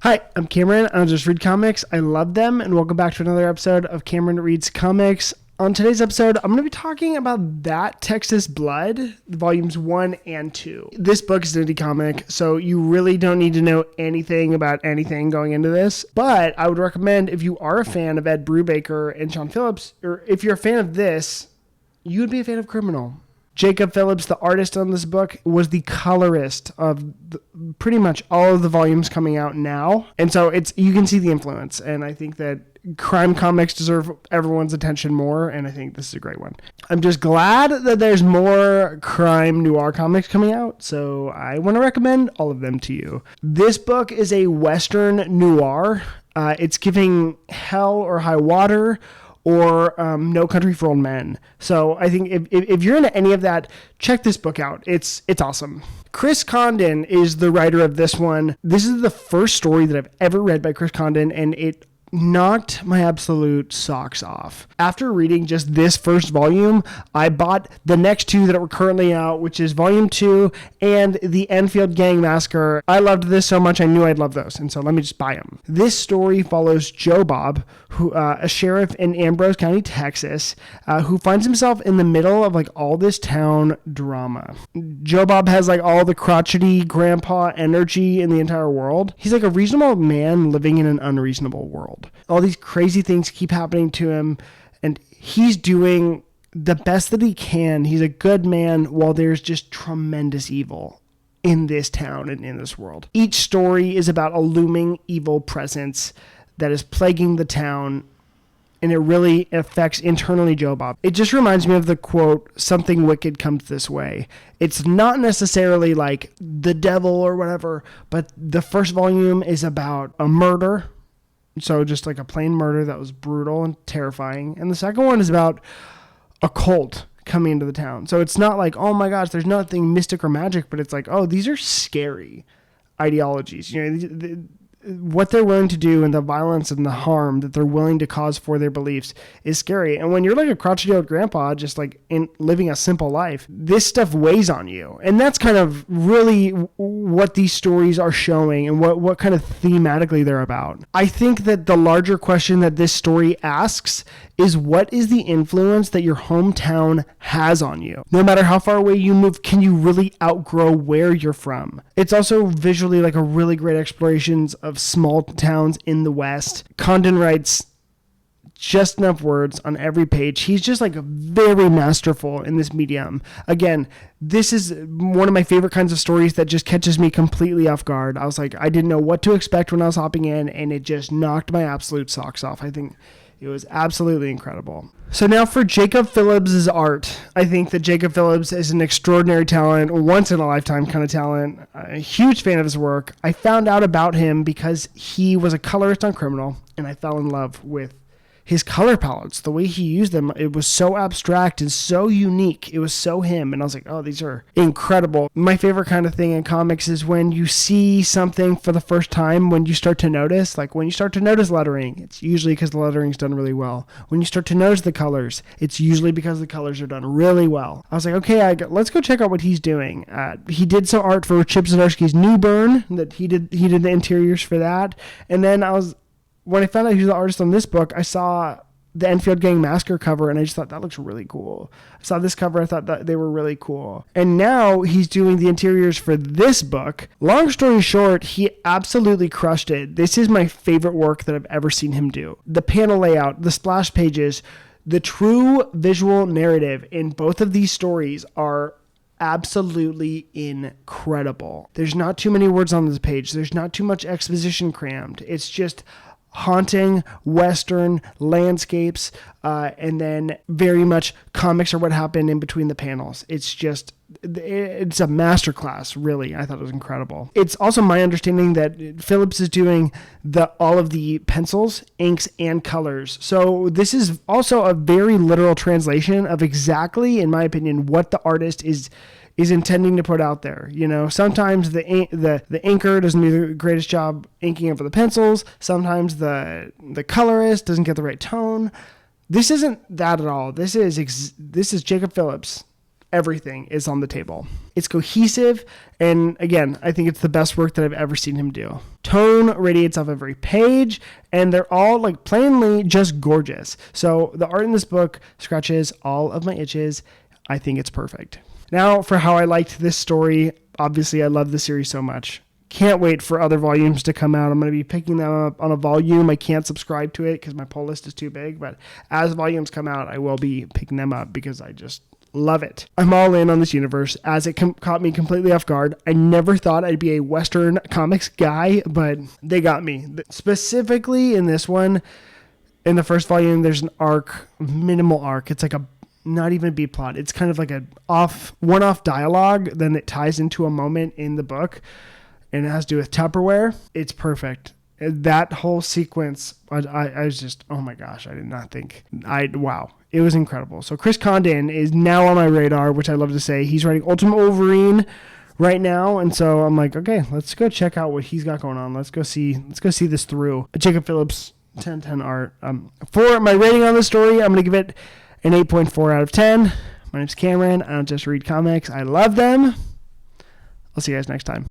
Hi, I'm Cameron. I just read comics. I love them, and welcome back to another episode of Cameron Reads Comics. On today's episode, I'm going to be talking about That Texas Blood, volumes 1 and 2. This book is an indie comic, so you really don't need to know anything about anything going into this. But I would recommend, if you are a fan of Ed Brubaker and Sean Phillips, or if you're a fan of this, you would be a fan of Criminal. Jacob Phillips, the artist on this book, was the colorist of pretty much all of the volumes coming out now. And so you can see the influence. And I think that crime comics deserve everyone's attention more. And I think this is a great one. I'm just glad that there's more crime noir comics coming out. So I want to recommend all of them to you. This book is a Western noir. It's giving Hell or High Water, or No Country for Old Men. So I think if you're into any of that, check this book out. It's awesome. Chris Condon is the writer of this one. This is the first story that I've ever read by Chris Condon, and it knocked my absolute socks off. After reading just this first volume, I bought the next two that were currently out, which is volume 2 and the Enfield Gang Massacre. I loved this so much, I knew I'd love those, and so let me just buy them. This story follows Joe Bob, who a sheriff in Ambrose County, Texas, who finds himself in the middle of like all this town drama. Joe Bob has like all the crotchety grandpa energy in the entire world. He's like a reasonable man living in an unreasonable world. All these crazy things keep happening to him, and he's doing the best that he can. He's a good man while there's just tremendous evil in this town and in this world. Each story is about a looming evil presence that is plaguing the town, and it really affects internally Joe Bob. It just reminds me of the quote, "Something wicked comes this way." It's not necessarily like the devil or whatever, but the first volume is about a murder. So just like a plain murder that was brutal and terrifying. And the second one is about a cult coming into the town. So it's not like, oh my gosh, there's nothing mystic or magic, but it's like, oh, these are scary ideologies. You know, what they're willing to do and the violence and the harm that they're willing to cause for their beliefs is scary. And when you're like a crotchety old grandpa, just like in living a simple life, this stuff weighs on you. And that's kind of really what these stories are showing and what kind of thematically they're about. I think that the larger question that this story asks is, what is the influence that your hometown has on you? No matter how far away you move, can you really outgrow where you're from? It's also visually like a really great exploration of small towns in the West. Condon writes just enough words on every page. He's just like very masterful in this medium. Again, this is one of my favorite kinds of stories that just catches me completely off guard. I was like, I didn't know what to expect when I was hopping in, and it just knocked my absolute socks off. I think it was absolutely incredible. So now for Jacob Phillips' art. I think that Jacob Phillips is an extraordinary talent, once in a lifetime kind of talent. A huge fan of his work. I found out about him because he was a colorist on Criminal, and I fell in love with his color palettes, the way he used them. It was so abstract and so unique. It was so him. And I was like, oh, these are incredible. My favorite kind of thing in comics is when you see something for the first time, when you start to notice, like when you start to notice lettering, it's usually because the lettering's done really well. When you start to notice the colors, it's usually because the colors are done really well. I was like, okay, let's go check out what he's doing. He did some art for Chip Zdarsky's New Burn, that he did the interiors for that. And then when I found out he was the artist on this book, I saw the Enfield Gang Massacre cover, and I just thought, that looks really cool. I saw this cover, I thought that they were really cool. And now he's doing the interiors for this book. Long story short, he absolutely crushed it. This is my favorite work that I've ever seen him do. The panel layout, the splash pages, the true visual narrative in both of these stories are absolutely incredible. There's not too many words on this page. There's not too much exposition crammed. It's just haunting Western landscapes, and then very much comics are what happened in between the panels. It's a masterclass, really. I thought it was incredible. It's also my understanding that Phillips is doing all of the pencils, inks, and colors. So this is also a very literal translation of exactly, in my opinion, what the artist is intending to put out there. You know, sometimes the inker doesn't do the greatest job inking over the pencils. Sometimes the colorist doesn't get the right tone. This isn't that at all. This is Jacob Phillips everything is on the table. It's cohesive, and again, I think it's the best work that I've ever seen him do. Tone radiates off every page, and they're all like plainly just gorgeous. So the art in this book scratches all of my itches. I think it's perfect. Now for how I liked this story. Obviously, I love the series so much. Can't wait for other volumes to come out. I'm going to be picking them up on a volume. I can't subscribe to it because my pull list is too big, but as volumes come out, I will be picking them up because I just love it. I'm all in on this universe as it caught me completely off guard. I never thought I'd be a Western comics guy, but they got me. Specifically in this one, in the first volume, there's an arc, minimal arc. It's like a not even a B plot. It's kind of like a one-off dialogue. Then it ties into a moment in the book, and it has to do with Tupperware. It's perfect. That whole sequence, I was just, oh my gosh, I did not think. Wow. It was incredible. So Chris Condon is now on my radar, which I love to say. He's writing Ultimate Wolverine right now, and so I'm like, okay, let's go check out what he's got going on. Let's go see this through. Jacob Phillips, 10/10 art. For my rating on the story, I'm going to give it an 8.4 out of 10. My name's Cameron. I don't just read comics. I love them. I'll see you guys next time.